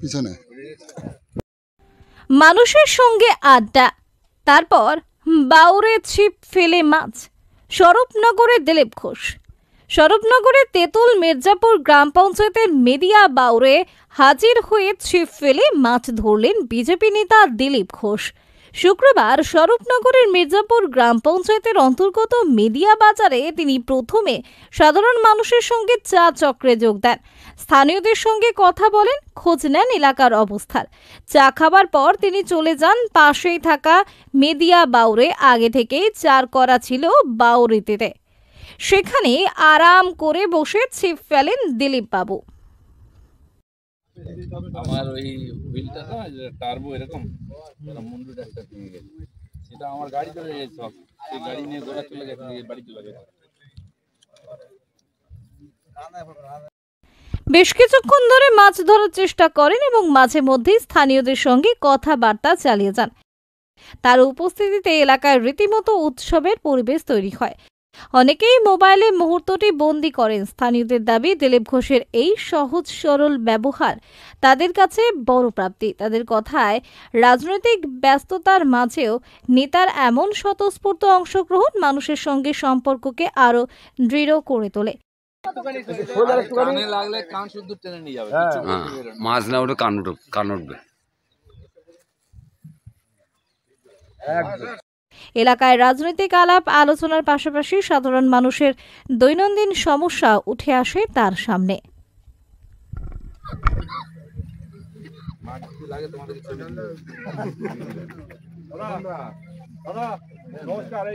পিছনে মানুষের সঙ্গে আড্ডা, তারপর বাউরে ছিপ ফেলে মাছ। স্বরূপনগরে দিলীপ ঘোষ। স্বরূপনগরের তেঁতুল মির্জাপুর গ্রাম পঞ্চায়েতের মেদিয়া বাউরে হাজির হয়ে ছিপ ফেলে মাছ ধরলেন বিজেপি নেতা দিলীপ ঘোষ। শুক্রবার স্বরূপনগরের মির্জাপুর গ্রাম পঞ্চায়েতের অন্তর্গত মেদিয়া বাজারে তিনি প্রথমে সাধারণ মানুষের সঙ্গে চা চক্রে যোগ দেন। স্থানীয়দের সঙ্গে কথা বলেন, খোঁজ নেন এলাকার অবস্থার। চা খাবার পর তিনি চলে যান পাশেই থাকা মেদিয়া বাউরে। আগে থেকেই চার করা ছিল বাউরিতে, সেখানে আরাম করে বসে ছিপ ফেলেন দিলীপ বাবু। আমার ওই হুইলটা না টার্বো এরকম মুন্ডুটা একটা দিয়ে গেছে, সেটা আমার গাড়ি চলে গেছে, সব সেই গাড়ি নিয়ে গোড়া চলে গেছে, বাড়ি চলে গেছে। বেশ কিছুক্ষণ ধরে মাছ ধরার চেষ্টা করেন এবং মাঝে মধ্যেই স্থানীয়দের সঙ্গে কথাবার্তা চালিয়ে যান। তার উপস্থিতিতে এলাকায় রীতিমতো উৎসবের পরিবেশ তৈরি হয়। অনেকেই মোবাইলে মুহূর্তটি বন্দী করেন। স্থানীয়দের দাবি, দিলীপ ঘোষের এই সহজ সরল ব্যবহার তাদের কাছে বড় প্রাপ্তি। তাদের কথায়, রাজনৈতিক ব্যস্ততার মাঝেও নেতার এমন স্বতঃস্ফূর্ত অংশগ্রহণ মানুষের সঙ্গে সম্পর্ককে আরো দৃঢ় করে তোলে। মাছ না ওটা কান উঠবে। এলাকায় রাজনৈতিক আলাপ আলোচনার পাশাপাশি সাধারণ মানুষের দৈনন্দিন সমস্যা উঠে আসে তার সামনে। নমস্কার।